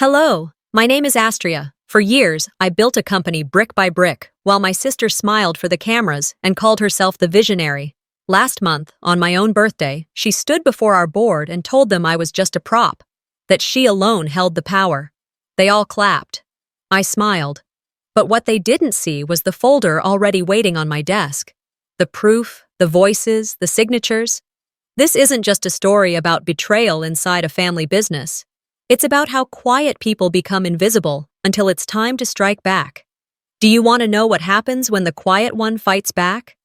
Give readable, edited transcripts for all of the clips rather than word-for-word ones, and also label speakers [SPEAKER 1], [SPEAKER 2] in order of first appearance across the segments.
[SPEAKER 1] Hello, my name is Astria. For years, I built a company brick by brick, while my sister smiled for the cameras and called herself the visionary. Last month, on my own birthday, she stood before our board and told them I was just a prop, that she alone held the power. They all clapped. I smiled. But what they didn't see was the folder already waiting on my desk. The proof, the voices, the signatures. This isn't just a story about betrayal inside a family business. It's about how quiet people become invisible until it's time to strike back. Do you want to know what happens when the quiet one fights back?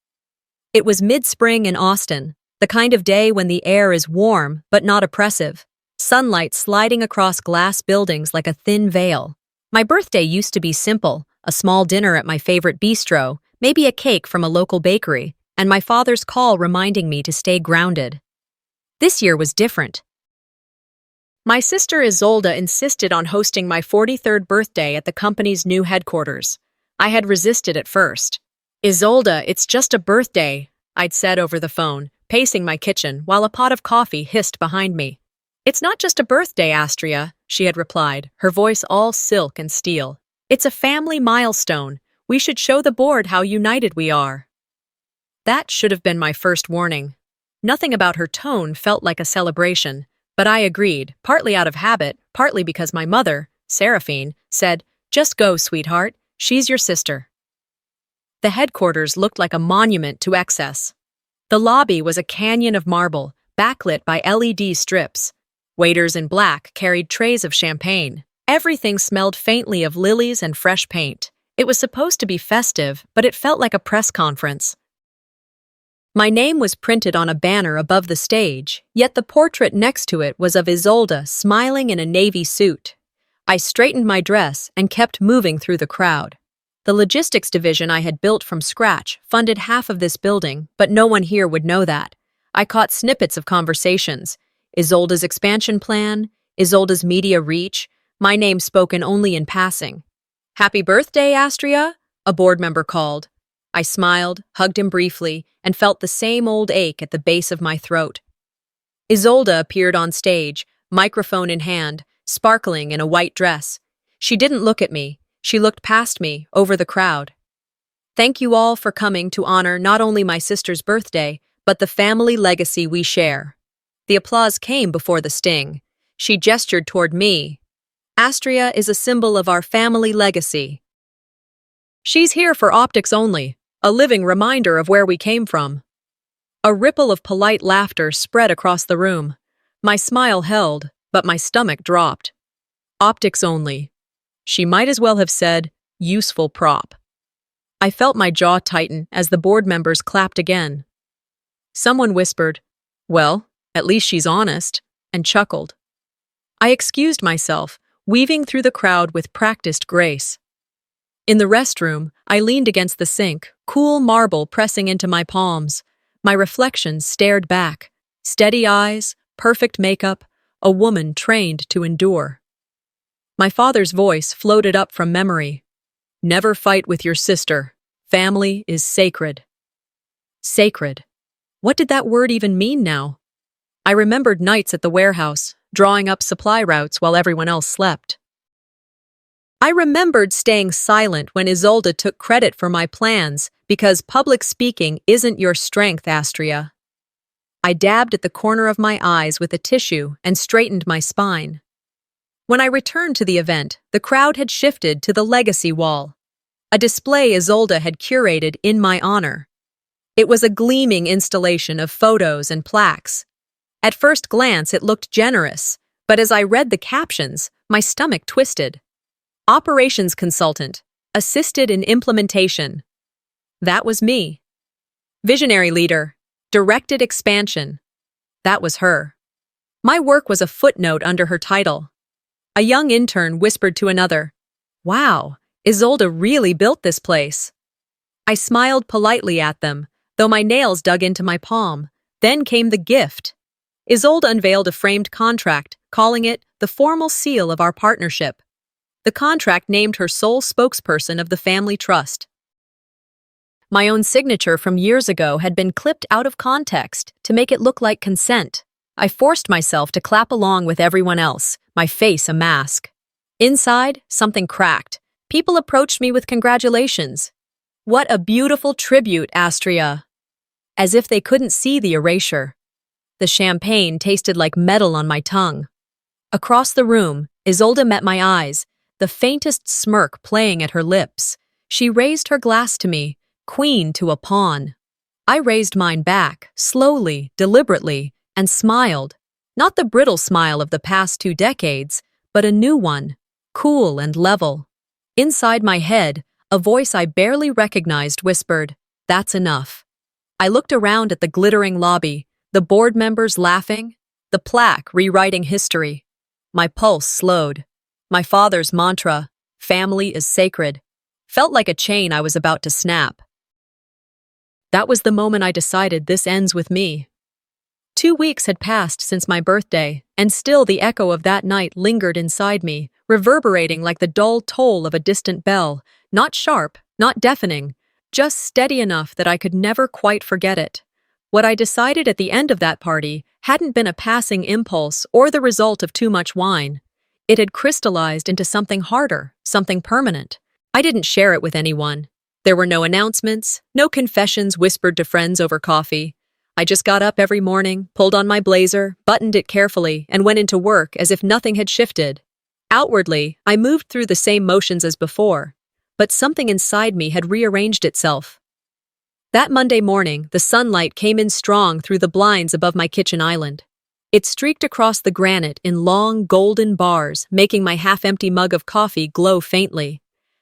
[SPEAKER 1] It was mid-spring in Austin, the kind of day when the air is warm but not oppressive, sunlight sliding across glass buildings like a thin veil. My birthday used to be simple, a small dinner at my favorite bistro, maybe a cake from a local bakery, and my father's call reminding me to stay grounded. This year was different. My sister Isolde insisted on hosting my 43rd birthday at the company's new headquarters. I had resisted at first. "Isolde, it's just a birthday," I'd said over the phone, pacing my kitchen while a pot of coffee hissed behind me. "It's not just a birthday, Astria," she had replied, her voice all silk and steel. "It's a family milestone. We should show the board how united we are." That should have been my first warning. Nothing about her tone felt like a celebration. But I agreed, partly out of habit, partly because my mother, Seraphine, said, "Just go, sweetheart, she's your sister." The headquarters looked like a monument to excess. The lobby was a canyon of marble, backlit by LED strips. Waiters in black carried trays of champagne. Everything smelled faintly of lilies and fresh paint. It was supposed to be festive, but it felt like a press conference. My name was printed on a banner above the stage, yet the portrait next to it was of Isolde smiling in a navy suit. I straightened my dress and kept moving through the crowd. The logistics division I had built from scratch funded half of this building, but no one here would know that. I caught snippets of conversations. Isolde's expansion plan, Isolde's media reach, my name spoken only in passing. "Happy birthday, Astria," a board member called. I smiled, hugged him briefly, and felt the same old ache at the base of my throat. Isolde appeared on stage, microphone in hand, sparkling in a white dress. She didn't look at me. She looked past me, over the crowd. "Thank you all for coming to honor not only my sister's birthday, but the family legacy we share." The applause came before the sting. She gestured toward me. "Astria is a symbol of our family legacy. She's here for optics only. A living reminder of where we came from." A ripple of polite laughter spread across the room. My smile held, but my stomach dropped. Optics only. She might as well have said, useful prop. I felt my jaw tighten as the board members clapped again. Someone whispered, "Well, at least she's honest," and chuckled. I excused myself, weaving through the crowd with practiced grace. In the restroom, I leaned against the sink, cool marble pressing into my palms. My reflections stared back. Steady eyes, perfect makeup, a woman trained to endure. My father's voice floated up from memory. "Never fight with your sister. Family is sacred." Sacred. What did that word even mean now? I remembered nights at the warehouse, drawing up supply routes while everyone else slept. I remembered staying silent when Isolde took credit for my plans because public speaking isn't your strength, Astria. I dabbed at the corner of my eyes with a tissue and straightened my spine. When I returned to the event, the crowd had shifted to the legacy wall, a display Isolde had curated in my honor. It was a gleaming installation of photos and plaques. At first glance, it looked generous, but as I read the captions, my stomach twisted. Operations consultant, assisted in implementation. That was me. Visionary leader, directed expansion. That was her. My work was a footnote under her title. A young intern whispered to another, "Wow, Isolde really built this place." I smiled politely at them, though my nails dug into my palm. Then came the gift. Isolde unveiled a framed contract, calling it the formal seal of our partnership. The contract named her sole spokesperson of the family trust. My own signature from years ago had been clipped out of context to make it look like consent. I forced myself to clap along with everyone else, my face a mask. Inside, something cracked. People approached me with congratulations. What a beautiful tribute, Astria. As if they couldn't see the erasure. The champagne tasted like metal on my tongue. Across the room, Isolde met my eyes, the faintest smirk playing at her lips. She raised her glass to me, queen to a pawn. I raised mine back, slowly, deliberately, and smiled. Not the brittle smile of the past 2 decades, but a new one, cool and level. Inside my head, a voice I barely recognized whispered, "That's enough." I looked around at the glittering lobby, the board members laughing, the plaque rewriting history. My pulse slowed. My father's mantra, "Family is sacred," felt like a chain I was about to snap. That was the moment I decided this ends with me. 2 weeks had passed since my birthday, and still the echo of that night lingered inside me, reverberating like the dull toll of a distant bell, not sharp, not deafening, just steady enough that I could never quite forget it. What I decided at the end of that party hadn't been a passing impulse or the result of too much wine. It had crystallized into something harder, something permanent. I didn't share it with anyone. There were no announcements, no confessions whispered to friends over coffee. I just got up every morning, pulled on my blazer, buttoned it carefully, and went into work as if nothing had shifted. Outwardly, I moved through the same motions as before, but something inside me had rearranged itself. That Monday morning, the sunlight came in strong through the blinds above my kitchen island. It streaked across the granite in long, golden bars, making my half-empty mug of coffee glow faintly.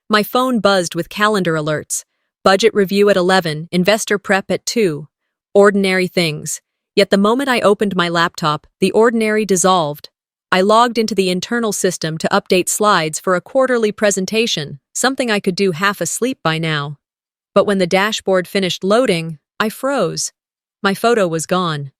[SPEAKER 1] My phone buzzed with calendar alerts. Budget review at 11, investor prep at 2. Ordinary things. Yet the moment I opened my laptop, the ordinary dissolved. I logged into the internal system to update slides for a quarterly presentation, something I could do half asleep by now. But when the dashboard finished loading, I froze. My photo was gone.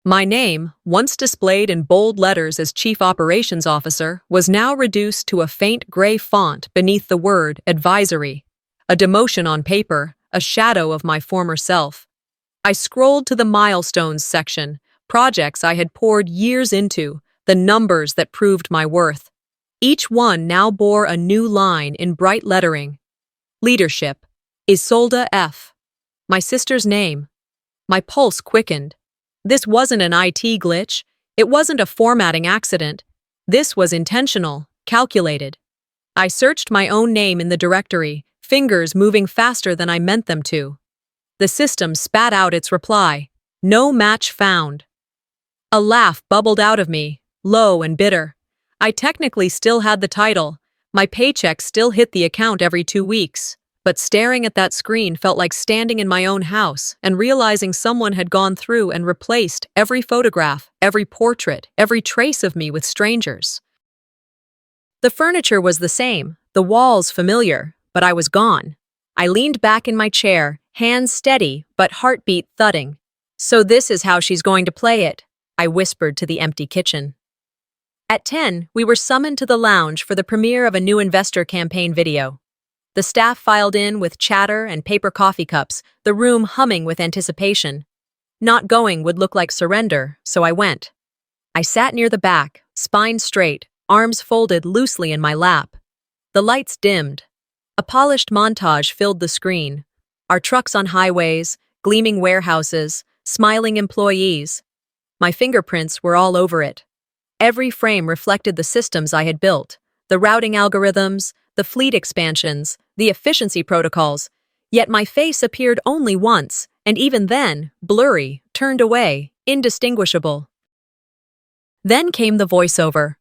[SPEAKER 1] My name, once displayed in bold letters as Chief Operations Officer, was now reduced to a faint gray font beneath the word advisory. A demotion on paper, a shadow of my former self. I scrolled to the milestones section, projects I had poured years into, the numbers that proved my worth. Each one now bore a new line in bright lettering. Leadership. Isolde F. My sister's name. My pulse quickened. This wasn't an IT glitch. It wasn't a formatting accident. This was intentional, calculated. I searched my own name in the directory, fingers moving faster than I meant them to. The system spat out its reply. No match found. A laugh bubbled out of me, low and bitter. I technically still had the title. My paycheck still hit the account every 2 weeks. But staring at that screen felt like standing in my own house and realizing someone had gone through and replaced every photograph, every portrait, every trace of me with strangers. The furniture was the same, the walls familiar, but I was gone. I leaned back in my chair, hands steady, but heartbeat thudding. "So this is how she's going to play it," I whispered to the empty kitchen. At 10, we were summoned to the lounge for the premiere of a new investor campaign video. The staff filed in with chatter and paper coffee cups, the room humming with anticipation. Not going would look like surrender, so I went. I sat near the back, spine straight, arms folded loosely in my lap. The lights dimmed. A polished montage filled the screen. Our trucks on highways, gleaming warehouses, smiling employees. My fingerprints were all over it. Every frame reflected the systems I had built, the routing algorithms, the fleet expansions, the efficiency protocols. Yet my face appeared only once, and even then, blurry, turned away, indistinguishable. Then came the voiceover.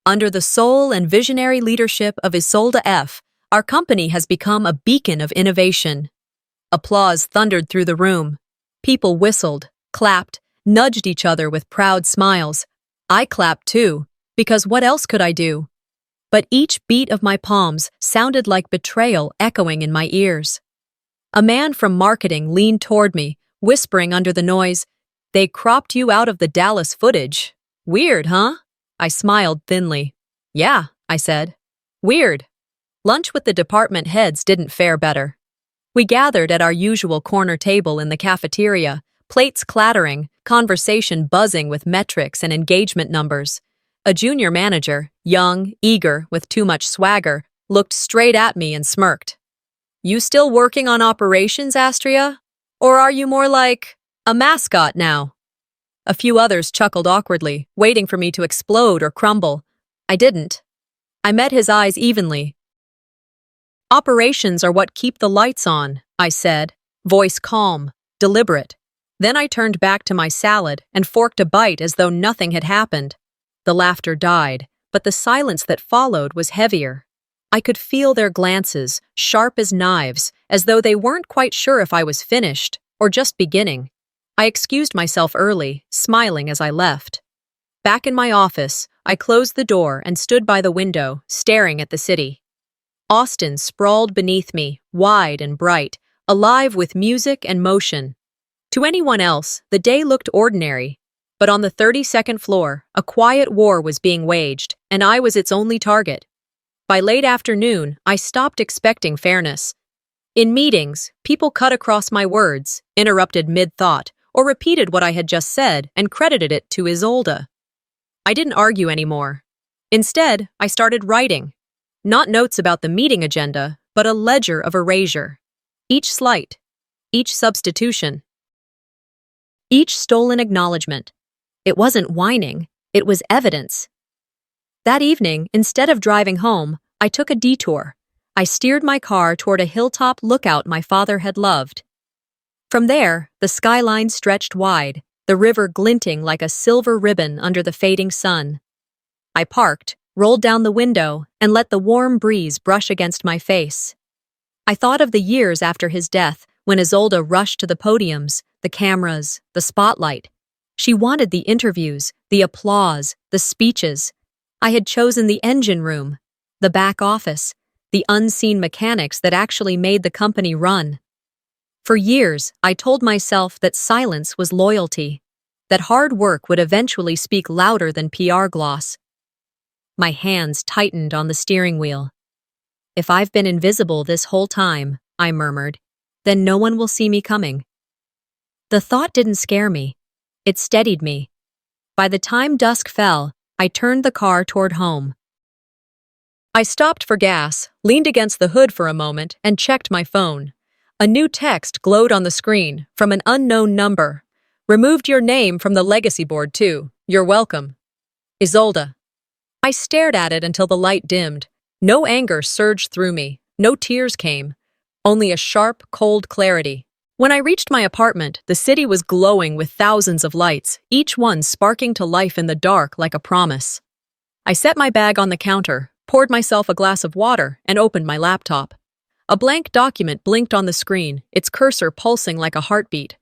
[SPEAKER 1] Under the sole and visionary leadership of Isolde F., our company has become a beacon of innovation. Applause thundered through the room. People whistled, clapped, nudged each other with proud smiles. I clapped too, because what else could I do? But each beat of my palms sounded like betrayal echoing in my ears. A man from marketing leaned toward me, whispering under the noise, "They cropped you out of the Dallas footage. Weird, huh?" I smiled thinly. "Yeah," I said. "Weird." Lunch with the department heads didn't fare better. We gathered at our usual corner table in the cafeteria, plates clattering, conversation buzzing with metrics and engagement numbers. A junior manager, young, eager, with too much swagger, looked straight at me and smirked. "You still working on operations, Astria? Or are you more like a mascot now?" A few others chuckled awkwardly, waiting for me to explode or crumble. I didn't. I met his eyes evenly. "Operations are what keep the lights on," I said, voice calm, deliberate. Then I turned back to my salad and forked a bite as though nothing had happened. The laughter died, but the silence that followed was heavier. I could feel their glances, sharp as knives, as though they weren't quite sure if I was finished or just beginning. I excused myself early, smiling as I left. Back in my office, I closed the door and stood by the window, staring at the city. Austin sprawled beneath me, wide and bright, alive with music and motion. To anyone else, the day looked ordinary, but on the 32nd floor, a quiet war was being waged, and I was its only target. By late afternoon, I stopped expecting fairness. In meetings, people cut across my words, interrupted mid-thought, or repeated what I had just said and credited it to Isolde. I didn't argue anymore. Instead, I started writing. Not notes about the meeting agenda, but a ledger of erasure. Each slight, each substitution, each stolen acknowledgement. It wasn't whining, it was evidence. That evening, instead of driving home, I took a detour. I steered my car toward a hilltop lookout my father had loved. From there, the skyline stretched wide, the river glinting like a silver ribbon under the fading sun. I parked, rolled down the window, and let the warm breeze brush against my face. I thought of the years after his death, when Isolde rushed to the podiums, the cameras, the spotlight. She wanted the interviews, the applause, the speeches. I had chosen the engine room, the back office, the unseen mechanics that actually made the company run. For years, I told myself that silence was loyalty, that hard work would eventually speak louder than PR gloss. My hands tightened on the steering wheel. "If I've been invisible this whole time," I murmured, "then no one will see me coming." The thought didn't scare me. It steadied me. By the time dusk fell, I turned the car toward home. I stopped for gas, leaned against the hood for a moment, and checked my phone. A new text glowed on the screen, from an unknown number. "Removed your name from the legacy board, too. You're welcome. Isolde." I stared at it until the light dimmed. No anger surged through me. No tears came. Only a sharp, cold clarity. When I reached my apartment, the city was glowing with thousands of lights, each one sparking to life in the dark like a promise. I set my bag on the counter, poured myself a glass of water, and opened my laptop. A blank document blinked on the screen, its cursor pulsing like a heartbeat.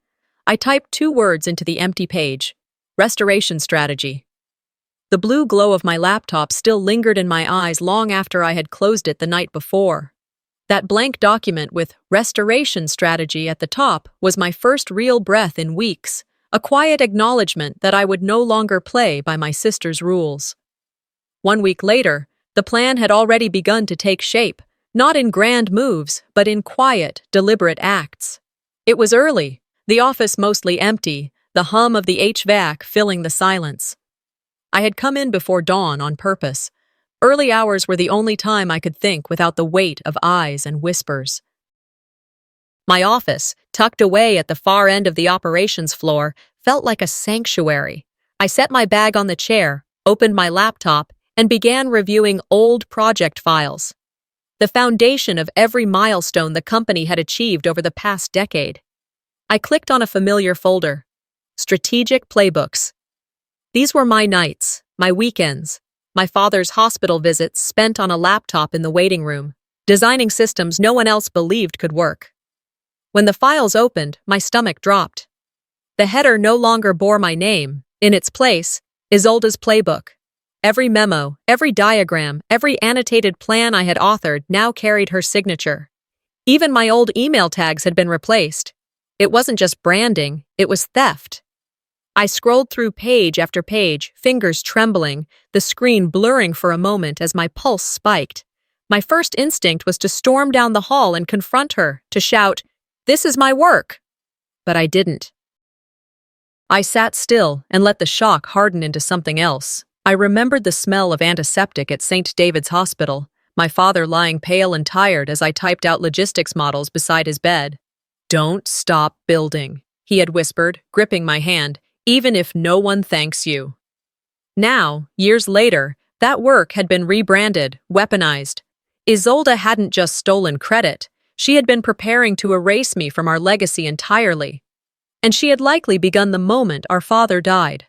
[SPEAKER 1] I typed 2 words into the empty page: restoration strategy. The blue glow of my laptop still lingered in my eyes long after I had closed it the night before. That blank document with restoration strategy at the top was my first real breath in weeks, a quiet acknowledgement that I would no longer play by my sister's rules. 1 week later, the plan had already begun to take shape, not in grand moves, but in quiet, deliberate acts. It was early, the office mostly empty, the hum of the HVAC filling the silence. I had come in before dawn on purpose. Early hours were the only time I could think without the weight of eyes and whispers. My office, tucked away at the far end of the operations floor, felt like a sanctuary. I set my bag on the chair, opened my laptop, and began reviewing old project files. The foundation of every milestone the company had achieved over the past decade. I clicked on a familiar folder: Strategic Playbooks. These were my nights, my weekends, my father's hospital visits spent on a laptop in the waiting room, designing systems no one else believed could work. When the files opened, my stomach dropped. The header no longer bore my name. In its place, Isolde's playbook. Every memo, every diagram, every annotated plan I had authored now carried her signature. Even my old email tags had been replaced. It wasn't just branding, it was theft. I scrolled through page after page, fingers trembling, the screen blurring for a moment as my pulse spiked. My first instinct was to storm down the hall and confront her, to shout, "This is my work!" But I didn't. I sat still and let the shock harden into something else. I remembered the smell of antiseptic at St. David's Hospital, my father lying pale and tired as I typed out logistics models beside his bed. "Don't stop building," he had whispered, gripping my hand, "even if no one thanks you." Now, years later, that work had been rebranded, weaponized. Isolde hadn't just stolen credit, she had been preparing to erase me from our legacy entirely. And she had likely begun the moment our father died.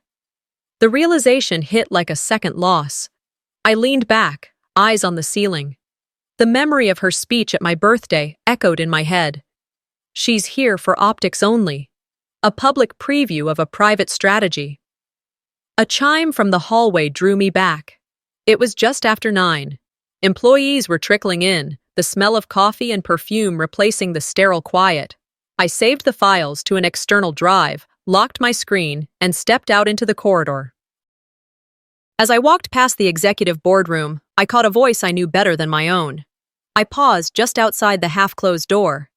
[SPEAKER 1] The realization hit like a second loss. I leaned back, eyes on the ceiling. The memory of her speech at my birthday echoed in my head. "She's here for optics only." A public preview of a private strategy. A chime from the hallway drew me back. It was just after 9. Employees were trickling in, the smell of coffee and perfume replacing the sterile quiet. I saved the files to an external drive, locked my screen, and stepped out into the corridor. As I walked past the executive boardroom, I caught a voice I knew better than my own. I paused just outside the half-closed door.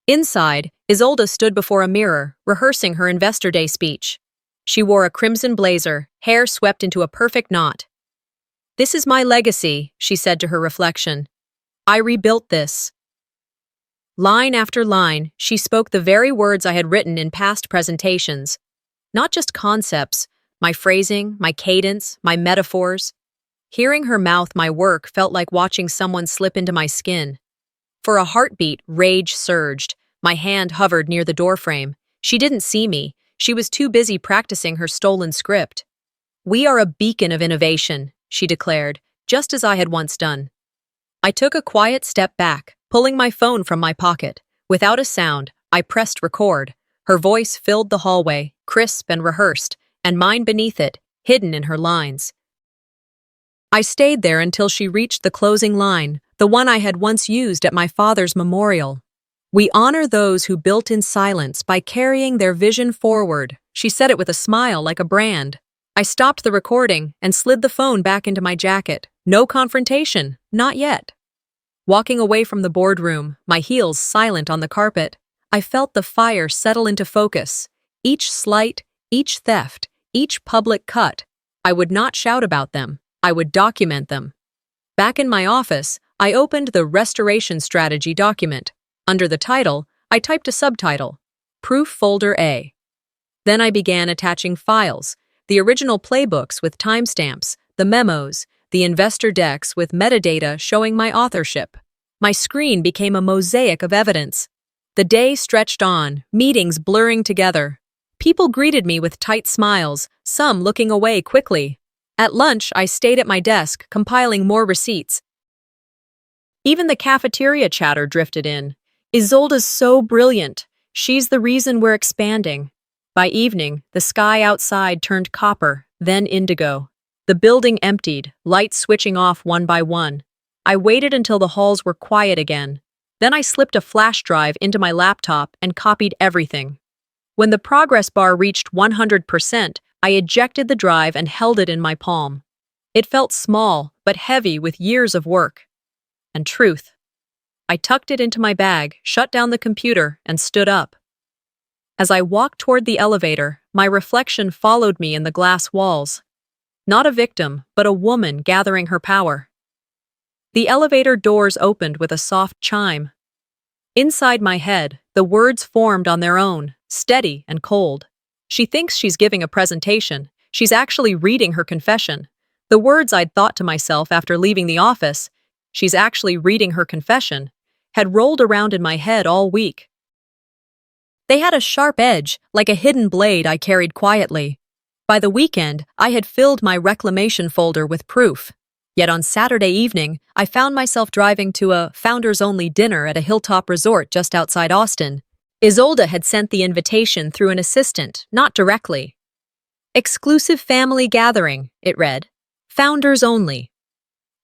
[SPEAKER 1] Inside, Isolde stood before a mirror, rehearsing her Investor Day speech. She wore a crimson blazer, hair swept into a perfect knot. "This is my legacy," she said to her reflection. "I rebuilt this." Line after line, she spoke the very words I had written in past presentations. Not just concepts, my phrasing, my cadence, my metaphors. Hearing her mouth my work felt like watching someone slip into my skin. For a heartbeat, rage surged. My hand hovered near the doorframe. She didn't see me. She was too busy practicing her stolen script. "We are a beacon of innovation," she declared, just as I had once done. I took a quiet step back, pulling my phone from my pocket. Without a sound, I pressed record. Her voice filled the hallway, crisp and rehearsed, and mine beneath it, hidden in her lines. I stayed there until she reached the closing line, the one I had once used at my father's memorial. "We honor those who built in silence by carrying their vision forward." She said it with a smile like a brand. I stopped the recording and slid the phone back into my jacket. No confrontation, not yet. Walking away from the boardroom, my heels silent on the carpet, I felt the fire settle into focus. Each slight, each theft, each public cut. I would not shout about them. I would document them. Back in my office, I opened the Restoration Strategy document. Under the title, I typed a subtitle, Proof Folder A. Then I began attaching files, the original playbooks with timestamps, the memos, the investor decks with metadata showing my authorship. My screen became a mosaic of evidence. The day stretched on, meetings blurring together. People greeted me with tight smiles, some looking away quickly. At lunch, I stayed at my desk, compiling more receipts. Even the cafeteria chatter drifted in. "Isolde's so brilliant. She's the reason we're expanding." By evening, the sky outside turned copper, then indigo. The building emptied, lights switching off one by one. I waited until the halls were quiet again. Then I slipped a flash drive into my laptop and copied everything. When the progress bar reached 100%, I ejected the drive and held it in my palm. It felt small, but heavy with years of work. And truth. I tucked it into my bag, shut down the computer, and stood up. As I walked toward the elevator, my reflection followed me in the glass walls. Not a victim, but a woman gathering her power. The elevator doors opened with a soft chime. Inside my head, the words formed on their own, steady and cold. "She thinks she's giving a presentation. She's actually reading her confession." The words I'd thought to myself after leaving the office, "She's actually reading her confession," had rolled around in my head all week. They had a sharp edge, like a hidden blade I carried quietly. By the weekend, I had filled my reclamation folder with proof. Yet on Saturday evening, I found myself driving to a founders-only dinner at a hilltop resort just outside Austin. Isolde had sent the invitation through an assistant, not directly. "Exclusive family gathering," it read. "Founders only."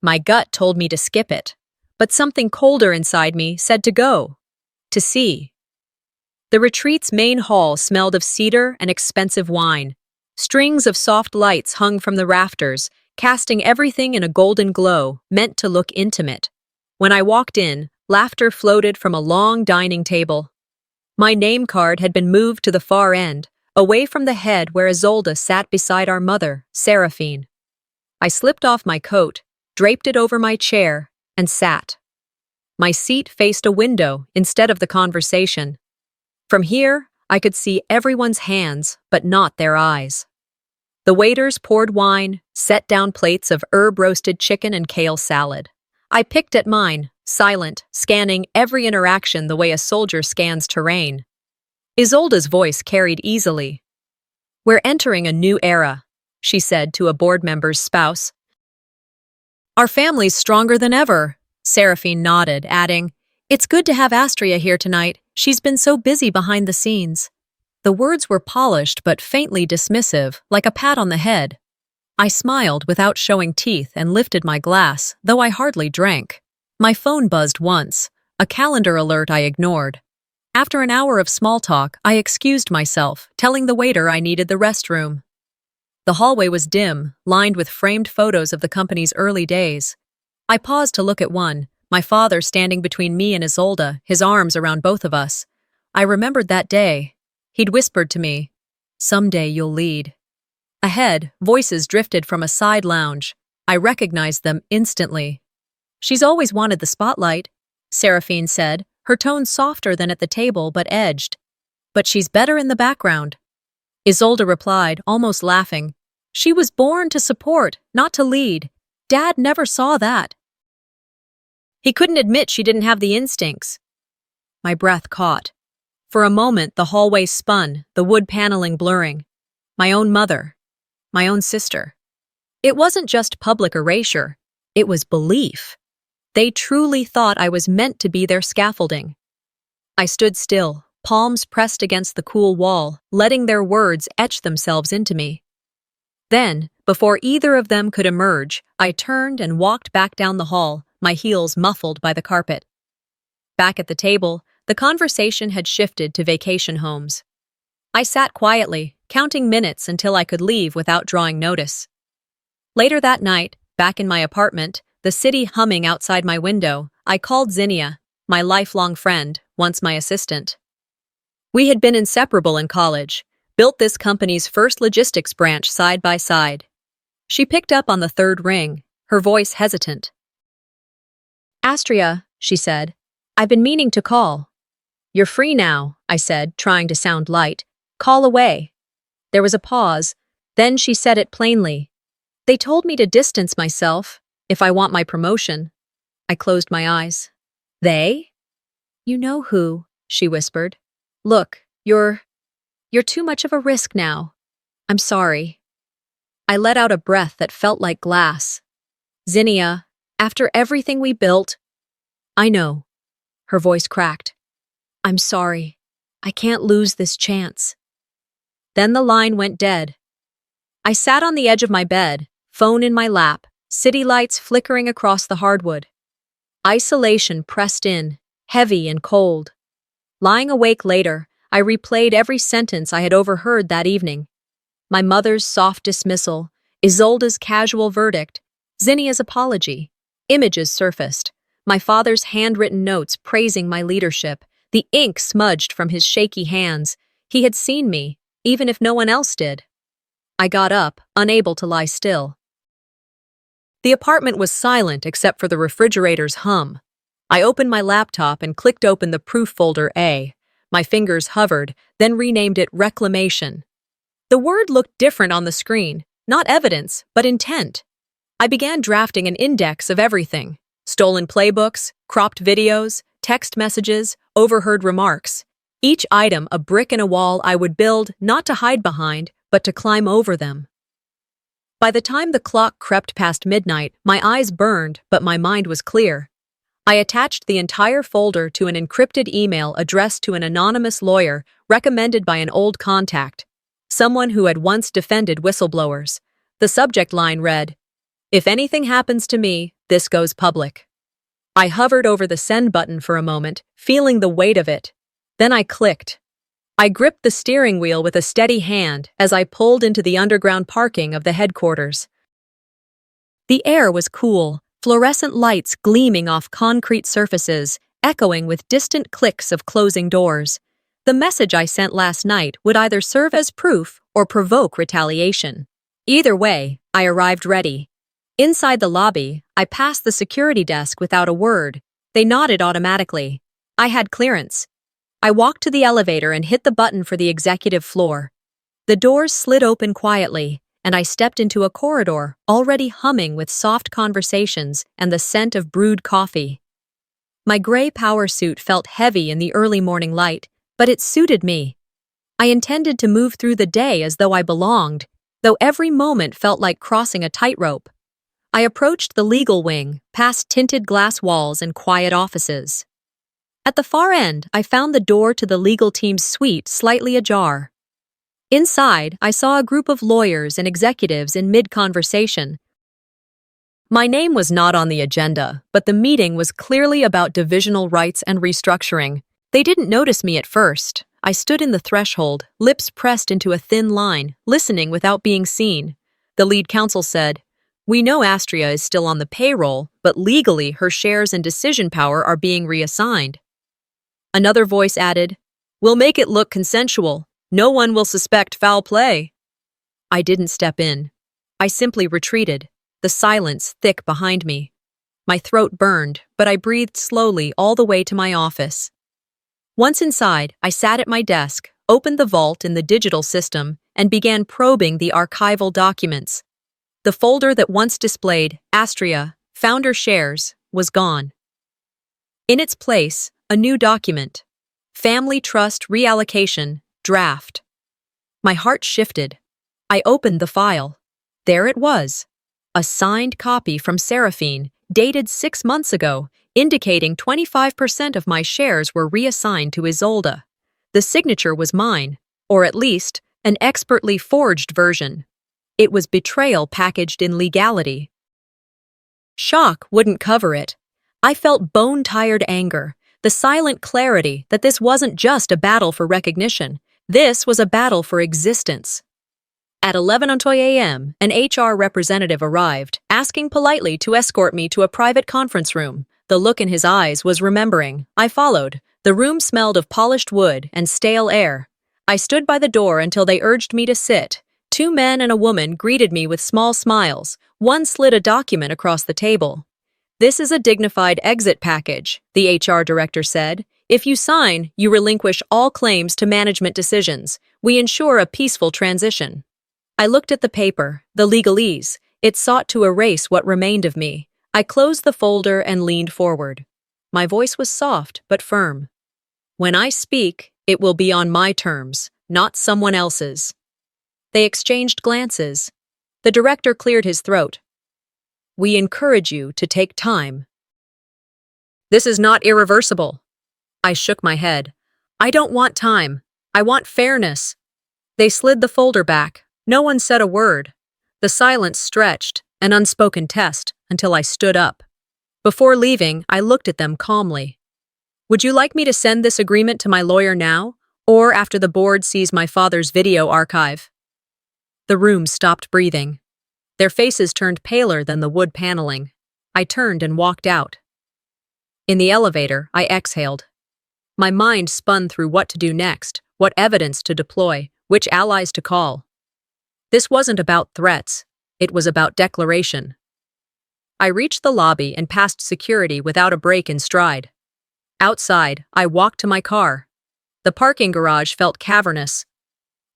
[SPEAKER 1] My gut told me to skip it, but something colder inside me said to go. To see. The retreat's main hall smelled of cedar and expensive wine. Strings of soft lights hung from the rafters, casting everything in a golden glow, meant to look intimate. When I walked in, laughter floated from a long dining table. My name card had been moved to the far end, away from the head where Isolde sat beside our mother, Seraphine. I slipped off my coat, draped it over my chair, and sat. My seat faced a window instead of the conversation. From here, I could see everyone's hands, but not their eyes. The waiters poured wine, set down plates of herb-roasted chicken and kale salad. I picked at mine, silent, scanning every interaction the way a soldier scans terrain. Isolde's voice carried easily. "We're entering a new era," she said to a board member's spouse. "Our family's stronger than ever," Seraphine nodded, adding, "It's good to have Astria here tonight. She's been so busy behind the scenes." The words were polished but faintly dismissive, like a pat on the head. I smiled without showing teeth and lifted my glass, though I hardly drank. My phone buzzed once, a calendar alert I ignored. After an hour of small talk, I excused myself, telling the waiter I needed the restroom. The hallway was dim, lined with framed photos of the company's early days. I paused to look at one, my father standing between me and Isolde, his arms around both of us. I remembered that day. He'd whispered to me, "Someday you'll lead." Ahead, voices drifted from a side lounge. I recognized them instantly. "She's always wanted the spotlight," Seraphine said, her tone softer than at the table but edged. "But she's better in the background." Isolde replied, almost laughing, "She was born to support, not to lead. Dad never saw that. He couldn't admit she didn't have the instincts." My breath caught. For a moment, the hallway spun, the wood paneling blurring. My own mother. My own sister. It wasn't just public erasure. It was belief. They truly thought I was meant to be their scaffolding. I stood still, palms pressed against the cool wall, letting their words etch themselves into me. Then, before either of them could emerge, I turned and walked back down the hall, my heels muffled by the carpet. Back at the table, the conversation had shifted to vacation homes. I sat quietly, counting minutes until I could leave without drawing notice. Later that night, back in my apartment, the city humming outside my window, I called Zinnia, my lifelong friend, once my assistant. We had been inseparable in college, built this company's first logistics branch side by side. She picked up on the third ring, her voice hesitant. "Astria," she said, "I've been meaning to call." "You're free now," I said, trying to sound light. "Call away." There was a pause, then she said it plainly. "They told me to distance myself, if I want my promotion." I closed my eyes. "They?" "You know who," she whispered. "Look, you're too much of a risk now. I'm sorry." I let out a breath that felt like glass. "Zinnia, after everything we built—" "I know." Her voice cracked. "I'm sorry. I can't lose this chance." Then the line went dead. I sat on the edge of my bed, phone in my lap, city lights flickering across the hardwood. Isolation pressed in, heavy and cold. Lying awake later, I replayed every sentence I had overheard that evening. My mother's soft dismissal, Isolde's casual verdict, Zinnia's apology. Images surfaced. My father's handwritten notes praising my leadership, the ink smudged from his shaky hands. He had seen me, even if no one else did. I got up, unable to lie still. The apartment was silent except for the refrigerator's hum. I opened my laptop and clicked open the proof folder A. My fingers hovered, then renamed it Reclamation. The word looked different on the screen, not evidence, but intent. I began drafting an index of everything. Stolen playbooks, cropped videos, text messages, overheard remarks. Each item a brick in a wall I would build not to hide behind, but to climb over them. By the time the clock crept past midnight, my eyes burned, but my mind was clear. I attached the entire folder to an encrypted email addressed to an anonymous lawyer recommended by an old contact, someone who had once defended whistleblowers. The subject line read, "If anything happens to me, this goes public." I hovered over the send button for a moment, feeling the weight of it. Then I clicked. I gripped the steering wheel with a steady hand as I pulled into the underground parking of the headquarters. The air was cool, fluorescent lights gleaming off concrete surfaces, echoing with distant clicks of closing doors. The message I sent last night would either serve as proof or provoke retaliation. Either way, I arrived ready. Inside the lobby, I passed the security desk without a word. They nodded automatically. I had clearance. I walked to the elevator and hit the button for the executive floor. The doors slid open quietly, and I stepped into a corridor already humming with soft conversations and the scent of brewed coffee. My gray power suit felt heavy in the early morning light, but it suited me. I intended to move through the day as though I belonged, though every moment felt like crossing a tightrope. I approached the legal wing, past tinted glass walls and quiet offices. At the far end, I found the door to the legal team's suite slightly ajar. Inside, I saw a group of lawyers and executives in mid-conversation. My name was not on the agenda, but the meeting was clearly about divisional rights and restructuring. They didn't notice me at first. I stood in the threshold, lips pressed into a thin line, listening without being seen. The lead counsel said, "We know Astria is still on the payroll, but legally her shares and decision power are being reassigned." Another voice added, "We'll make it look consensual. No one will suspect foul play." I didn't step in. I simply retreated, the silence thick behind me. My throat burned, but I breathed slowly all the way to my office. Once inside, I sat at my desk, opened the vault in the digital system, and began probing the archival documents. The folder that once displayed Astria, founder shares, was gone. In its place, a new document, Family Trust Reallocation, Draft. My heart shifted. I opened the file. There it was, a signed copy from Seraphine, dated 6 months ago, indicating 25% of my shares were reassigned to Isolde. The signature was mine, or at least, an expertly forged version. It was betrayal packaged in legality. Shock wouldn't cover it. I felt bone-tired anger, the silent clarity that this wasn't just a battle for recognition. This was a battle for existence. At 11:00 a.m., an HR representative arrived, asking politely to escort me to a private conference room. The look in his eyes was remembering. I followed. The room smelled of polished wood and stale air. I stood by the door until they urged me to sit. 2 men and a woman greeted me with small smiles. One slid a document across the table. "This is a dignified exit package," the HR director said. "If you sign, you relinquish all claims to management decisions. We ensure a peaceful transition." I looked at the paper, the legalese. It sought to erase what remained of me. I closed the folder and leaned forward. My voice was soft but firm. "When I speak, it will be on my terms, not someone else's." They exchanged glances. The director cleared his throat. "We encourage you to take time." "This is not irreversible." I shook my head. "I don't want time. I want fairness." They slid the folder back. No one said a word. The silence stretched, an unspoken test, until I stood up. Before leaving, I looked at them calmly. "Would you like me to send this agreement to my lawyer now, or after the board sees my father's video archive?" The room stopped breathing. Their faces turned paler than the wood paneling. I turned and walked out. In the elevator, I exhaled. My mind spun through what to do next, what evidence to deploy, which allies to call. This wasn't about threats. It was about declaration. I reached the lobby and passed security without a break in stride. Outside, I walked to my car. The parking garage felt cavernous.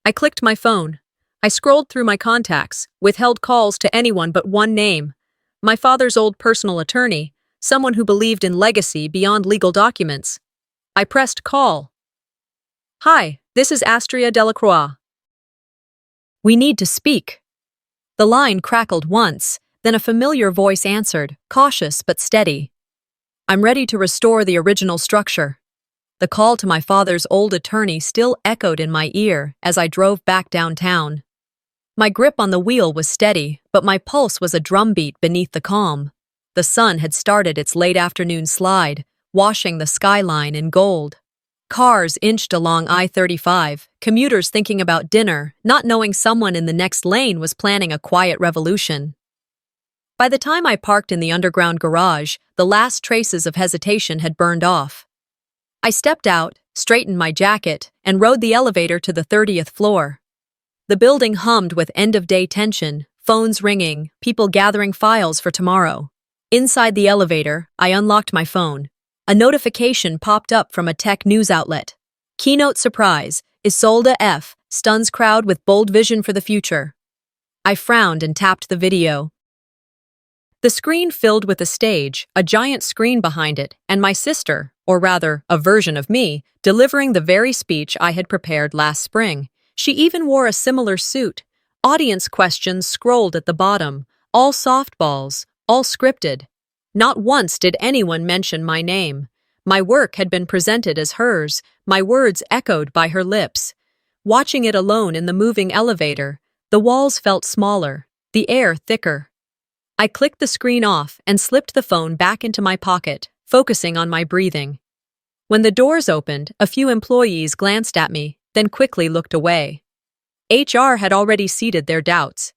[SPEAKER 1] I clicked my phone. I scrolled through my contacts, withheld calls to anyone but one name. My father's old personal attorney, someone who believed in legacy beyond legal documents. I pressed call. "Hi, this is Astria Delacroix. We need to speak." The line crackled once, then a familiar voice answered, cautious but steady. "I'm ready to restore the original structure." The call to my father's old attorney still echoed in my ear as I drove back downtown. My grip on the wheel was steady, but my pulse was a drumbeat beneath the calm. The sun had started its late afternoon slide, washing the skyline in gold. Cars inched along I-35, commuters thinking about dinner, not knowing someone in the next lane was planning a quiet revolution. By the time I parked in the underground garage, the last traces of hesitation had burned off. I stepped out, straightened my jacket, and rode the elevator to the 30th floor. The building hummed with end-of-day tension, Phones ringing, people gathering files for tomorrow. Inside the elevator, I unlocked my phone. A notification popped up from a tech news outlet. Keynote surprise, Isolde F. stuns crowd with bold vision for the future. I frowned and tapped the video. The screen filled with a stage, a giant screen behind it, and my sister, or rather, a version of me, delivering the very speech I had prepared last spring. She even wore a similar suit. Audience questions scrolled at the bottom, all softballs, all scripted. Not once did anyone mention my name. My work had been presented as hers, my words echoed by her lips. Watching it alone in the moving elevator, the walls felt smaller, the air thicker. I clicked the screen off and slipped the phone back into my pocket, focusing on my breathing. When the doors opened, a few employees glanced at me, then quickly looked away. HR had already seeded their doubts.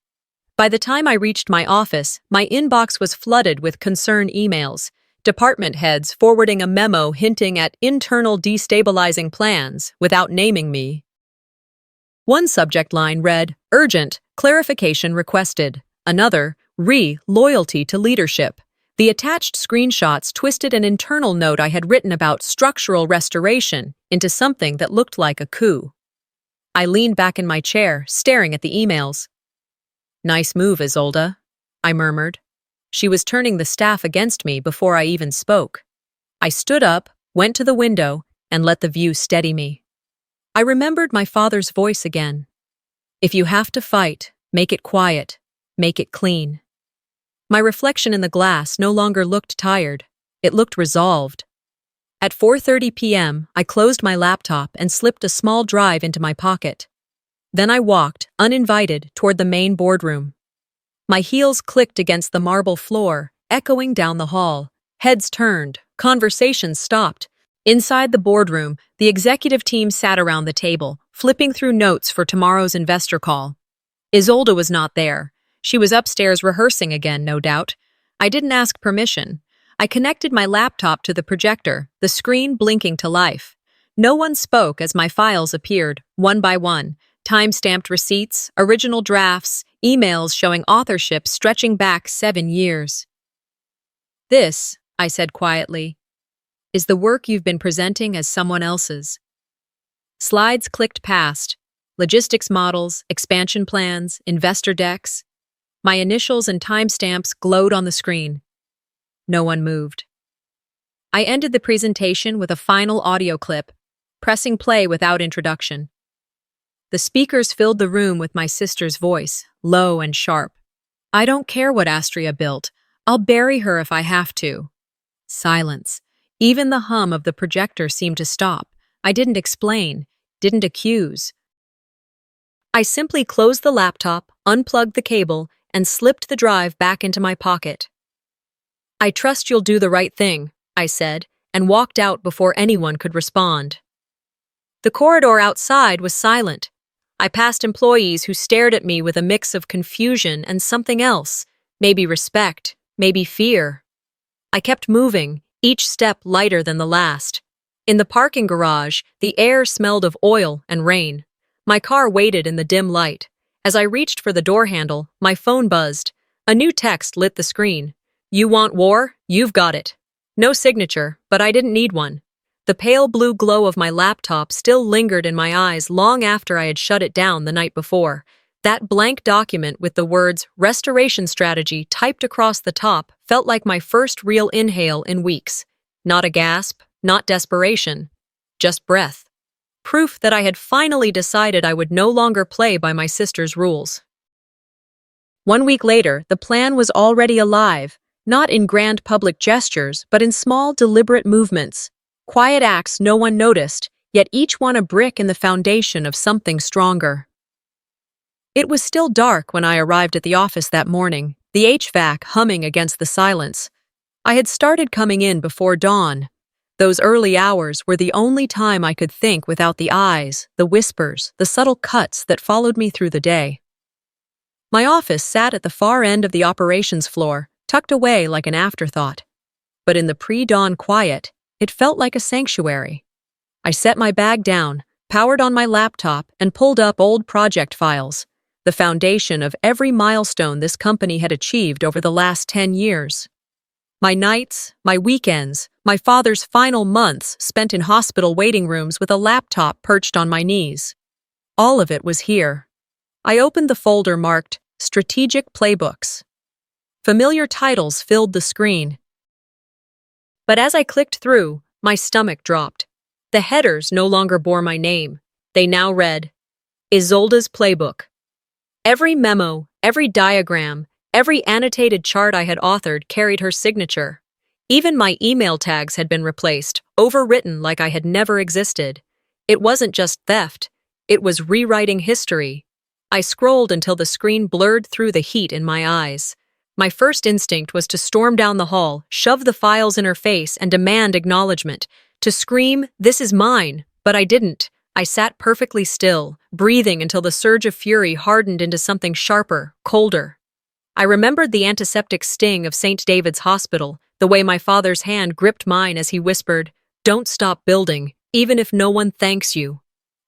[SPEAKER 1] By the time I reached my office, my inbox was flooded with concern emails, department heads forwarding a memo hinting at internal destabilizing plans without naming me. One subject line read, "Urgent, clarification requested." Another, "Loyalty to leadership." The attached screenshots twisted an internal note I had written about structural restoration into something that looked like a coup. I leaned back in my chair, staring at the emails. "Nice move, Isolde," I murmured. She was turning the staff against me before I even spoke. I stood up, went to the window, and let the view steady me. I remembered my father's voice again. "If you have to fight, make it quiet, make it clean." My reflection in the glass no longer looked tired. It looked resolved. At 4:30 p.m., I closed my laptop and slipped a small drive into my pocket. Then I walked, uninvited, toward the main boardroom. My heels clicked against the marble floor, echoing down the hall. Heads turned, conversations stopped. Inside the boardroom, the executive team sat around the table, flipping through notes for tomorrow's investor call. Isolde was not there. She was upstairs rehearsing again, no doubt. I didn't ask permission. I connected my laptop to the projector, the screen blinking to life. No one spoke as my files appeared, one by one. Time-stamped receipts, original drafts, emails showing authorship stretching back 7 years. "This," I said quietly, "is the work you've been presenting as someone else's." Slides clicked past, logistics models, expansion plans, investor decks. My initials and timestamps glowed on the screen. No one moved. I ended the presentation with a final audio clip, pressing play without introduction. The speakers filled the room with my sister's voice, low and sharp. "I don't care what Astria built. I'll bury her if I have to." Silence. Even the hum of the projector seemed to stop. I didn't explain, didn't accuse. I simply closed the laptop, unplugged the cable, and slipped the drive back into my pocket. "I trust you'll do the right thing," I said, and walked out before anyone could respond. The corridor outside was silent. I passed employees who stared at me with a mix of confusion and something else, maybe respect, maybe fear. I kept moving, each step lighter than the last. In the parking garage, the air smelled of oil and rain. My car waited in the dim light. As I reached for the door handle, my phone buzzed. A new text lit the screen. "You want war? You've got it." No signature, but I didn't need one. The pale blue glow of my laptop still lingered in my eyes long after I had shut it down the night before. That blank document with the words "Restoration Strategy" typed across the top felt like my first real inhale in weeks. Not a gasp, not desperation, just breath. Proof that I had finally decided I would no longer play by my sister's rules. 1 week later, the plan was already alive, not in grand public gestures, but in small, deliberate movements. Quiet acts no one noticed, yet each one a brick in the foundation of something stronger. It was still dark when I arrived at the office that morning, the HVAC humming against the silence. I had started coming in before dawn. Those early hours were the only time I could think without the eyes, the whispers, the subtle cuts that followed me through the day. My office sat at the far end of the operations floor, tucked away like an afterthought. But in the pre-dawn quiet, it felt like a sanctuary. I set my bag down, powered on my laptop, and pulled up old project files. the foundation of every milestone this company had achieved over the last 10 years. My nights, my weekends, my father's final months spent in hospital waiting rooms with a laptop perched on my knees. All of it was here. I opened the folder marked Strategic Playbooks. Familiar titles filled the screen. But as I clicked through, my stomach dropped. The headers no longer bore my name. They now read, Isolda's Playbook. Every memo, every diagram, every annotated chart I had authored carried her signature. Even my email tags had been replaced, overwritten like I had never existed. It wasn't just theft. It was rewriting history. I scrolled until the screen blurred through the heat in my eyes. My first instinct was to storm down the hall, shove the files in her face, and demand acknowledgement. To scream, "This is mine," but I didn't. I sat perfectly still, breathing until the surge of fury hardened into something sharper, colder. I remembered the antiseptic sting of St. David's Hospital, the way my father's hand gripped mine as he whispered, "Don't stop building, even if no one thanks you."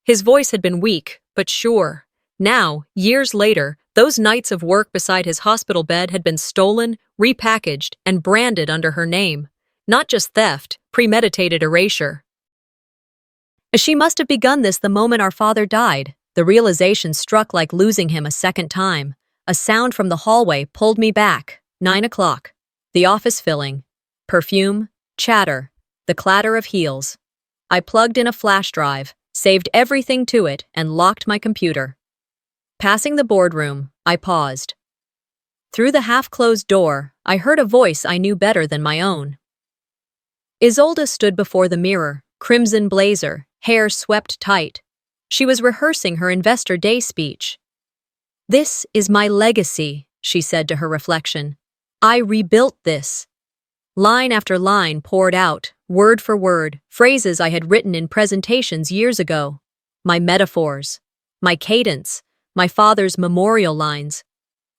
[SPEAKER 1] His voice had been weak, but sure. Now, years later, those nights of work beside his hospital bed had been stolen, repackaged, and branded under her name. Not just theft, premeditated erasure. She must have begun this the moment our father died. The realization struck like losing him a second time. A sound from the hallway pulled me back. 9 o'clock. The office filling. Perfume, chatter, the clatter of heels. I plugged in a flash drive, saved everything to it, and locked my computer. Passing the boardroom, I paused. Through the half-closed door, I heard a voice I knew better than my own. Isolda stood before the mirror, crimson blazer, hair swept tight. She was rehearsing her Investor Day speech. "This is my legacy," she said to her reflection. "I rebuilt this." Line after line poured out, word for word, phrases I had written in presentations years ago. My metaphors, my cadence, my father's memorial lines.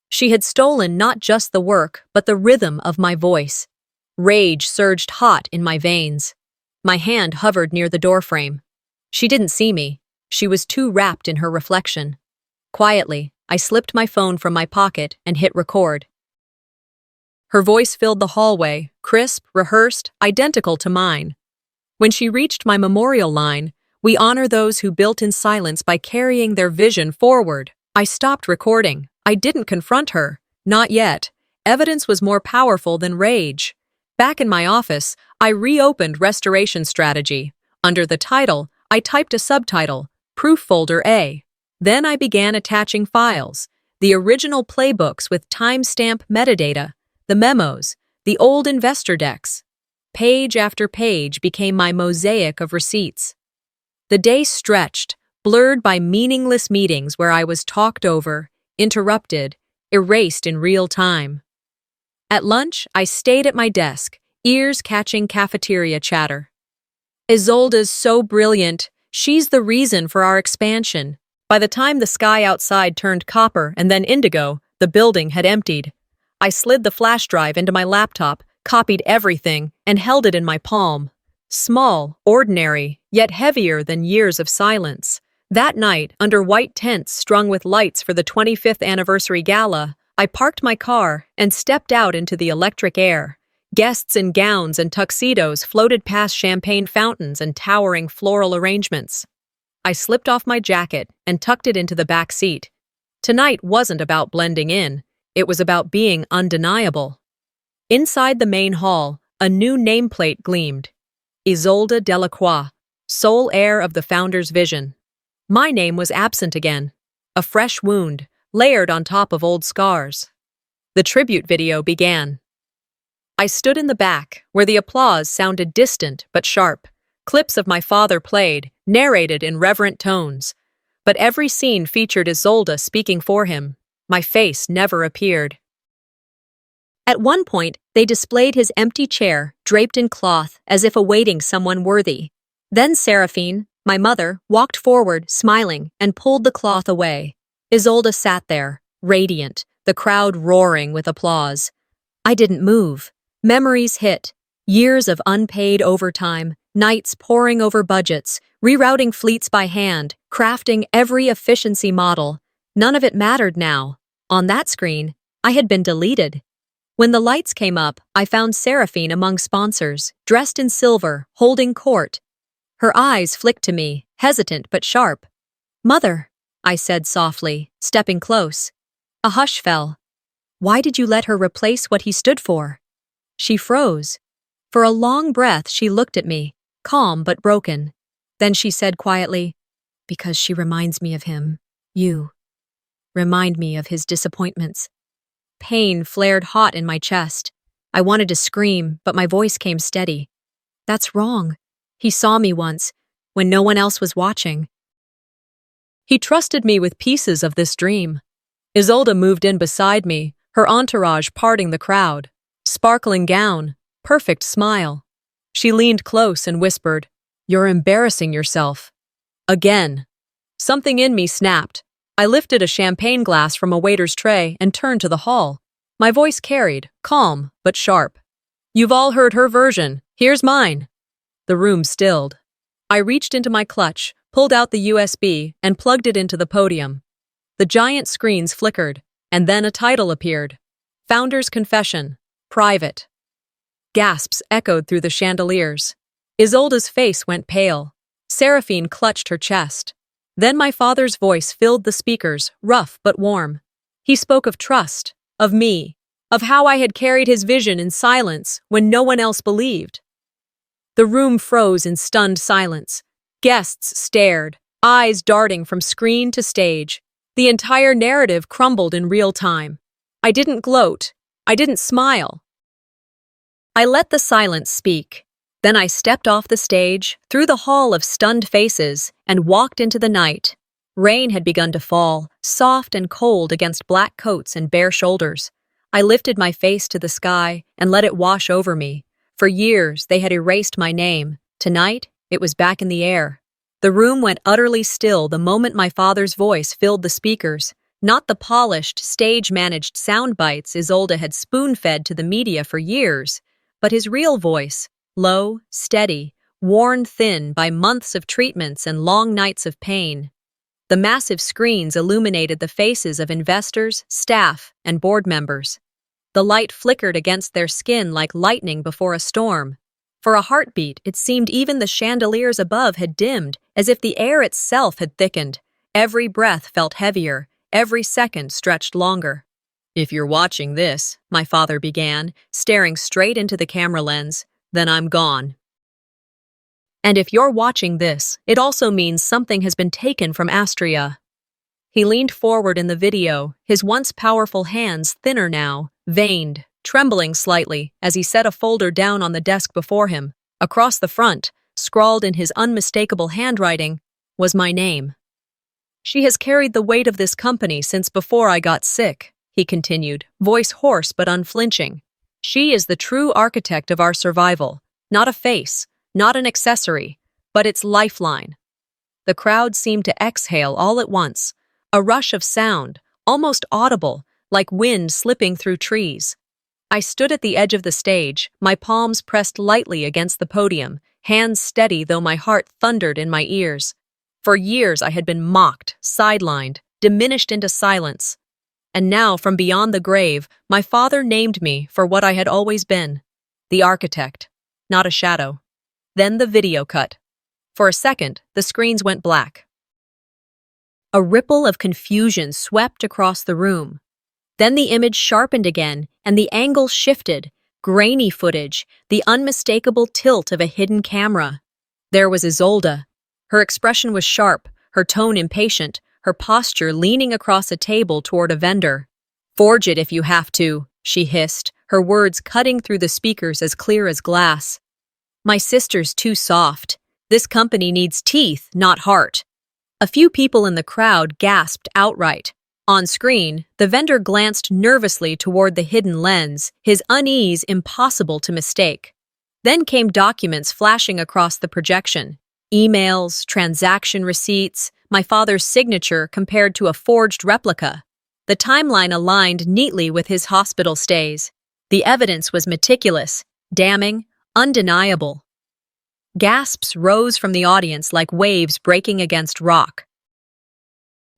[SPEAKER 1] She had stolen not just the work, but the rhythm of my voice. Rage surged hot in my veins. My hand hovered near the doorframe. She didn't see me. She was too wrapped in her reflection. Quietly, I slipped my phone from my pocket and hit record. Her voice filled the hallway, crisp, rehearsed, identical to mine. When she reached my memorial line, "We honor those who built in silence by carrying their vision forward," I stopped recording. I didn't confront her. Not yet. Evidence was more powerful than rage. Back in my office, I reopened Restoration Strategy. Under the title, I typed a subtitle, Proof Folder A. Then I began attaching files, the original playbooks with timestamp metadata, the memos, the old investor decks. Page after page became my mosaic of receipts. The day stretched, blurred by meaningless meetings where I was talked over, interrupted, erased in real time. At lunch, I stayed at my desk, ears catching cafeteria chatter. "Isolda's so brilliant. She's the reason for our expansion." By the time the sky outside turned copper and then indigo, the building had emptied. I slid the flash drive into my laptop, copied everything, and held it in my palm. Small, ordinary, yet heavier than years of silence. That night, under white tents strung with lights for the 25th anniversary gala, I parked my car and stepped out into the electric air. Guests in gowns and tuxedos floated past champagne fountains and towering floral arrangements. I slipped off my jacket and tucked it into the back seat. Tonight wasn't about blending in. It was about being undeniable. Inside the main hall, a new nameplate gleamed. Isolde Delacroix, sole heir of the founder's vision. My name was absent again. A fresh wound, layered on top of old scars. The tribute video began. I stood in the back, where the applause sounded distant but sharp. Clips of my father played, narrated in reverent tones. But every scene featured Isolde speaking for him. My face never appeared. At one point, they displayed his empty chair, draped in cloth, as if awaiting someone worthy. Then Seraphine, my mother, walked forward, smiling, and pulled the cloth away. Isolde sat there, radiant, the crowd roaring with applause. I didn't move. Memories hit. Years of unpaid overtime, nights poring over budgets, rerouting fleets by hand, crafting every efficiency model. None of it mattered now. On that screen, I had been deleted. When the lights came up, I found Seraphine among sponsors, dressed in silver, holding court. Her eyes flicked to me, hesitant but sharp. "Mother," I said softly, stepping close. A hush fell. "Why did you let her replace what he stood for?" She froze. For a long breath, she looked at me, calm but broken. Then she said quietly, "Because she reminds me of him. You. Remind me of his disappointments." Pain flared hot in my chest. I wanted to scream, but my voice came steady. "That's wrong. He saw me once, when no one else was watching. He trusted me with pieces of this dream." Isolde moved in beside me, her entourage parting the crowd. Sparkling gown, perfect smile. She leaned close and whispered, "You're embarrassing yourself." Again. Something in me snapped. I lifted a champagne glass from a waiter's tray and turned to the hall. My voice carried, calm but sharp. "You've all heard her version. Here's mine." The room stilled. I reached into my clutch, pulled out the USB, and plugged it into the podium. The giant screens flickered, and then a title appeared. Founder's Confession. Private. Gasps echoed through the chandeliers. Isolde's face went pale. Seraphine clutched her chest. Then my father's voice filled the speakers, rough but warm. He spoke of trust, of me, of how I had carried his vision in silence when no one else believed. The room froze in stunned silence. Guests stared, eyes darting from screen to stage. The entire narrative crumbled in real time. I didn't gloat. I didn't smile. I let the silence speak. Then I stepped off the stage, through the hall of stunned faces, and walked into the night. Rain had begun to fall, soft and cold against black coats and bare shoulders. I lifted my face to the sky and let it wash over me. For years, they had erased my name. Tonight, it was back in the air. The room went utterly still the moment my father's voice filled the speakers, not the polished, stage-managed sound bites Isolde had spoon-fed to the media for years, but his real voice, low, steady, worn thin by months of treatments and long nights of pain. The massive screens illuminated the faces of investors, staff, and board members. The light flickered against their skin like lightning before a storm. For a heartbeat, it seemed even the chandeliers above had dimmed, as if the air itself had thickened. Every breath felt heavier, every second stretched longer. "If you're watching this," my father began, staring straight into the camera lens, "then I'm gone. And if you're watching this, it also means something has been taken from Astria." He leaned forward in the video, his once powerful hands thinner now, veined, trembling slightly as he set a folder down on the desk before him. Across the front, scrawled in his unmistakable handwriting, was my name. "She has carried the weight of this company since before I got sick," he continued, voice hoarse but unflinching. "She is the true architect of our survival, not a face, not an accessory, but its lifeline." The crowd seemed to exhale all at once, a rush of sound, almost audible, like wind slipping through trees. I stood at the edge of the stage, my palms pressed lightly against the podium, hands steady though my heart thundered in my ears. For years I had been mocked, sidelined, diminished into silence. And now, from beyond the grave, my father named me for what I had always been. The architect, not a shadow. Then the video cut. For a second, the screens went black. A ripple of confusion swept across the room. Then the image sharpened again, and the angle shifted. Grainy footage, the unmistakable tilt of a hidden camera. There was Isolde. Her expression was sharp, her tone impatient, her posture leaning across a table toward a vendor. "Forge it if you have to," she hissed, her words cutting through the speakers as clear as glass. "My sister's too soft. This company needs teeth, not heart." A few people in the crowd gasped outright. On screen, the vendor glanced nervously toward the hidden lens, his unease impossible to mistake. Then came documents flashing across the projection. Emails, transaction receipts, my father's signature compared to a forged replica. The timeline aligned neatly with his hospital stays. The evidence was meticulous, damning, undeniable. Gasps rose from the audience like waves breaking against rock.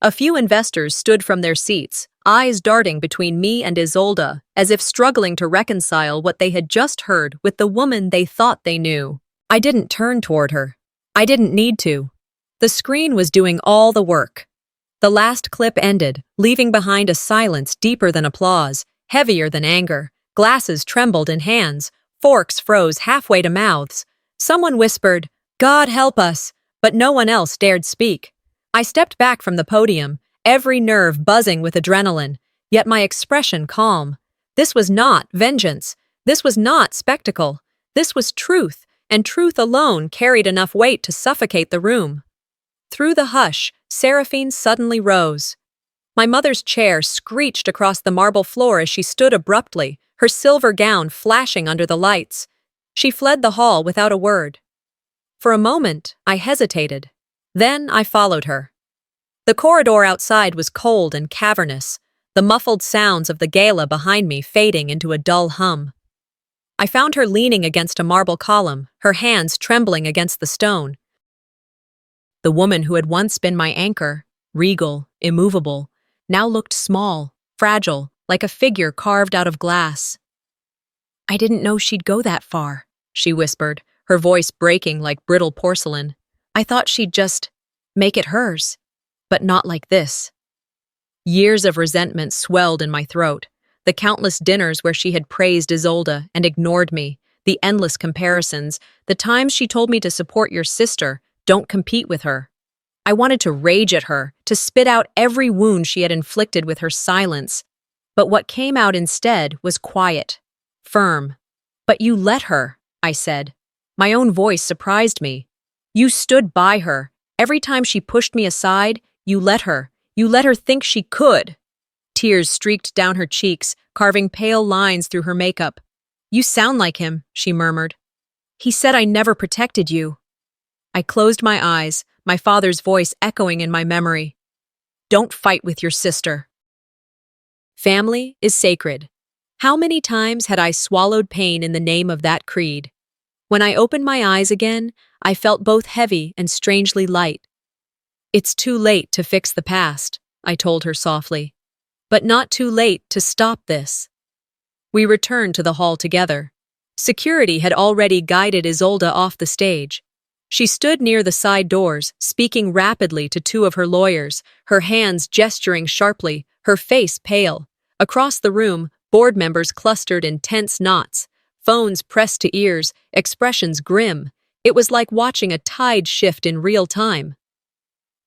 [SPEAKER 1] A few investors stood from their seats, eyes darting between me and Isolde, as if struggling to reconcile what they had just heard with the woman they thought they knew. I didn't turn toward her. I didn't need to. The screen was doing all the work. The last clip ended, leaving behind a silence deeper than applause, heavier than anger. Glasses trembled in hands, forks froze halfway to mouths. Someone whispered, "God help us," but no one else dared speak. I stepped back from the podium, every nerve buzzing with adrenaline, yet my expression calm. This was not vengeance. This was not spectacle. This was truth, and truth alone carried enough weight to suffocate the room. Through the hush, Seraphine suddenly rose. My mother's chair screeched across the marble floor as she stood abruptly, her silver gown flashing under the lights. She fled the hall without a word. For a moment, I hesitated. Then I followed her. The corridor outside was cold and cavernous, the muffled sounds of the gala behind me fading into a dull hum. I found her leaning against a marble column, her hands trembling against the stone. The woman who had once been my anchor, regal, immovable, now looked small, fragile, like a figure carved out of glass. "I didn't know she'd go that far," she whispered, her voice breaking like brittle porcelain. "I thought she'd just make it hers, but not like this." Years of resentment swelled in my throat. The countless dinners where she had praised Isolde and ignored me, the endless comparisons, the times she told me to support your sister, don't compete with her. I wanted to rage at her, to spit out every wound she had inflicted with her silence. But what came out instead was quiet, firm. "But you let her," I said. My own voice surprised me. "You stood by her. Every time she pushed me aside, you let her. You let her think she could." Tears streaked down her cheeks, carving pale lines through her makeup. "You sound like him," she murmured. "He said I never protected you." I closed my eyes, my father's voice echoing in my memory. "Don't fight with your sister." Family is sacred. How many times had I swallowed pain in the name of that creed? When I opened my eyes again, I felt both heavy and strangely light. "It's too late to fix the past," I told her softly. "But not too late to stop this." We returned to the hall together. Security had already guided Isolde off the stage. She stood near the side doors, speaking rapidly to two of her lawyers, her hands gesturing sharply, her face pale. Across the room, board members clustered in tense knots, phones pressed to ears, expressions grim. It was like watching a tide shift in real time.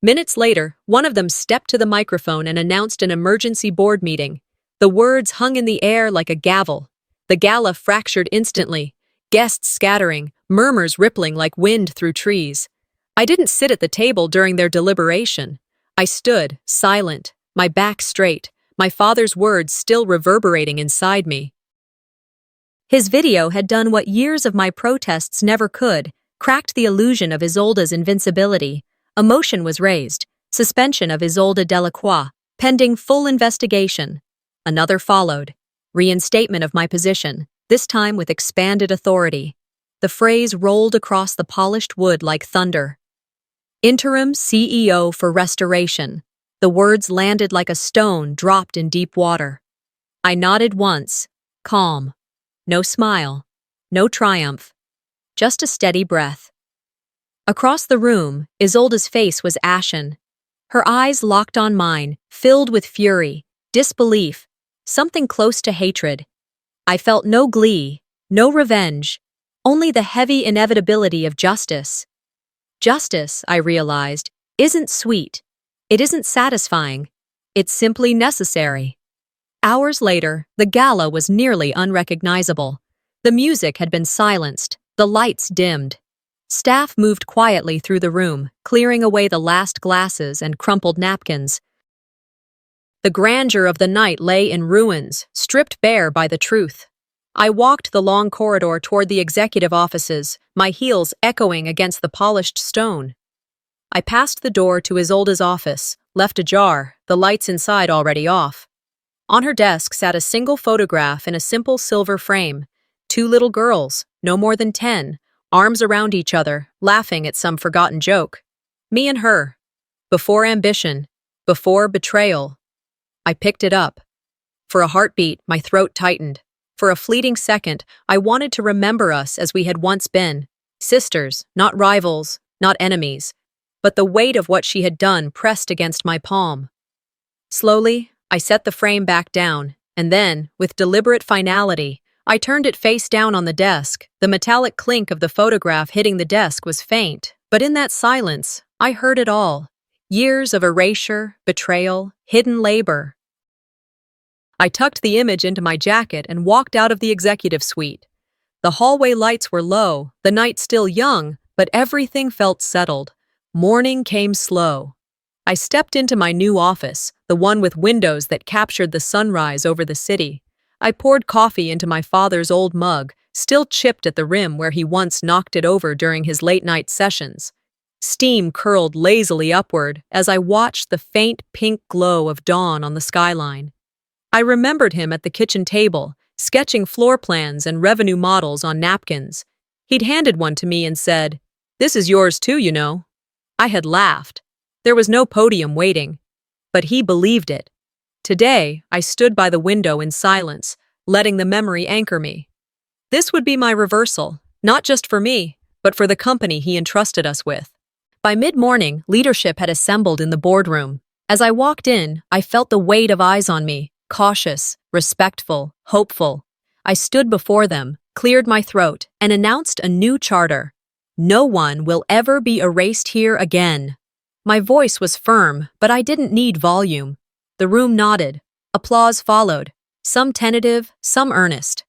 [SPEAKER 1] Minutes later, one of them stepped to the microphone and announced an emergency board meeting. The words hung in the air like a gavel. The gala fractured instantly, guests scattering, murmurs rippling like wind through trees. I didn't sit at the table during their deliberation. I stood, silent, my back straight, my father's words still reverberating inside me. His video had done what years of my protests never could, cracked the illusion of Isolde's invincibility. A motion was raised, suspension of Isolde Delacroix, pending full investigation. Another followed, reinstatement of my position, this time with expanded authority. The phrase rolled across the polished wood like thunder. "Interim CEO for restoration." The words landed like a stone dropped in deep water. I nodded once, calm. No smile, no triumph, just a steady breath. Across the room, Isolde's face was ashen. Her eyes locked on mine, filled with fury, disbelief, something close to hatred. I felt no glee, no revenge, only the heavy inevitability of justice. Justice, I realized, isn't sweet. It isn't satisfying. It's simply necessary. Hours later, the gala was nearly unrecognizable. The music had been silenced, the lights dimmed. Staff moved quietly through the room, clearing away the last glasses and crumpled napkins. The grandeur of the night lay in ruins, stripped bare by the truth. I walked the long corridor toward the executive offices, my heels echoing against the polished stone. I passed the door to Isolde's office, left ajar, the lights inside already off. On her desk sat a single photograph in a simple silver frame. Two little girls, no more than 10, arms around each other, laughing at some forgotten joke. Me and her. Before ambition, Before betrayal. I picked it up. For a heartbeat, my throat tightened. For a fleeting second, I wanted to remember us as we had once been. Sisters, not rivals, not enemies. But the weight of what she had done pressed against my palm. Slowly, I set the frame back down, and then, with deliberate finality, I turned it face down on the desk. The metallic clink of the photograph hitting the desk was faint, but in that silence, I heard it all. Years of erasure, betrayal, hidden labor. I tucked the image into my jacket and walked out of the executive suite. The hallway lights were low, the night still young, but everything felt settled. Morning came slow. I stepped into my new office, the one with windows that captured the sunrise over the city. I poured coffee into my father's old mug, still chipped at the rim where he once knocked it over during his late-night sessions. Steam curled lazily upward as I watched the faint pink glow of dawn on the skyline. I remembered him at the kitchen table, sketching floor plans and revenue models on napkins. He'd handed one to me and said, "This is yours too, you know." I had laughed. There was no podium waiting. But he believed it. Today, I stood by the window in silence, letting the memory anchor me. This would be my reversal, not just for me, but for the company he entrusted us with. By mid-morning, leadership had assembled in the boardroom. As I walked in, I felt the weight of eyes on me, cautious, respectful, hopeful. I stood before them, cleared my throat, and announced a new charter. No one will ever be erased here again. My voice was firm, but I didn't need volume. The room nodded. Applause followed, some tentative, some earnest.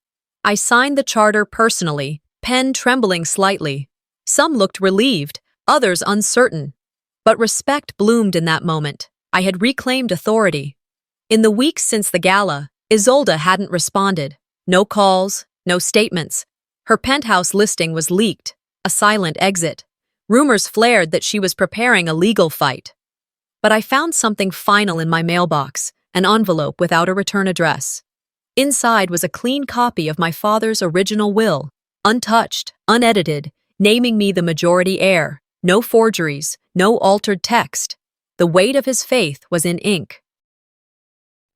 [SPEAKER 1] I signed the charter personally, pen trembling slightly. Some looked relieved, others uncertain. But respect bloomed in that moment. I had reclaimed authority. In the weeks since the gala, Isolde hadn't responded. No calls, no statements. Her penthouse listing was leaked, a silent exit. Rumors flared that she was preparing a legal fight. But I found something final in my mailbox, an envelope without a return address. Inside was a clean copy of my father's original will, untouched, unedited, naming me the majority heir. No forgeries, no altered text. The weight of his faith was in ink.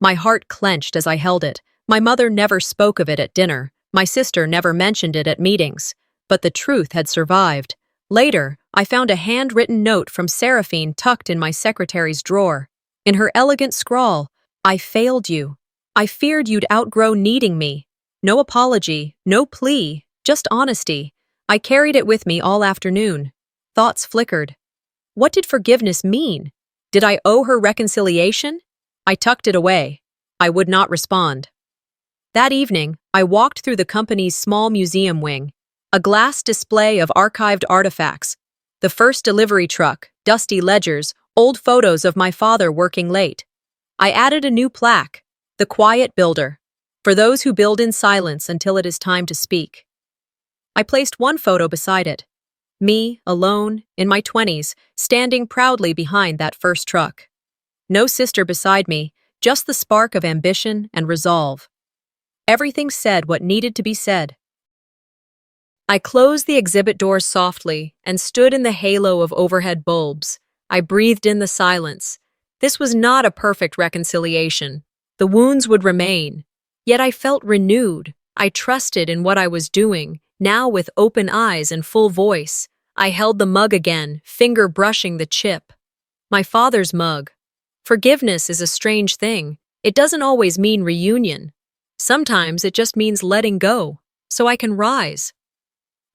[SPEAKER 1] My heart clenched as I held it. My mother never spoke of it at dinner. My sister never mentioned it at meetings. But the truth had survived. Later, I found a handwritten note from Seraphine tucked in my secretary's drawer. In her elegant scrawl, "I failed you. I feared you'd outgrow needing me." No apology, no plea, just honesty. I carried it with me all afternoon. Thoughts flickered. What did forgiveness mean? Did I owe her reconciliation? I tucked it away. I would not respond. That evening, I walked through the company's small museum wing. A glass display of archived artifacts. The first delivery truck, dusty ledgers, old photos of my father working late. I added a new plaque, "The Quiet Builder," for those who build in silence until it is time to speak. I placed one photo beside it. Me, alone, in my 20s, standing proudly behind that first truck. No sister beside me, just the spark of ambition and resolve. Everything said what needed to be said. I closed the exhibit doors softly and stood in the halo of overhead bulbs. I breathed in the silence. This was not a perfect reconciliation. The wounds would remain. Yet I felt renewed. I trusted in what I was doing, now with open eyes and full voice. I held the mug again, finger brushing the chip. My father's mug. Forgiveness is a strange thing. It doesn't always mean reunion. Sometimes it just means letting go, so I can rise.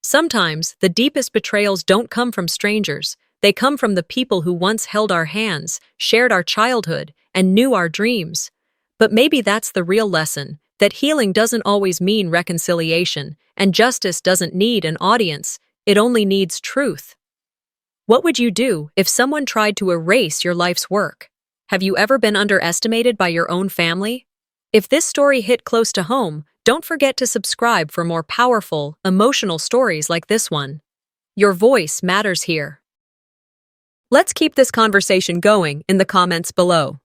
[SPEAKER 1] Sometimes the deepest betrayals don't come from strangers. They come from the people who once held our hands, shared our childhood, and knew our dreams. But maybe that's the real lesson, that healing doesn't always mean reconciliation, and justice doesn't need an audience. It only needs truth. What would you do if someone tried to erase your life's work? Have you ever been underestimated by your own family? If this story hit close to home, don't forget to subscribe for more powerful, emotional stories like this one. Your voice matters here. Let's keep this conversation going in the comments below.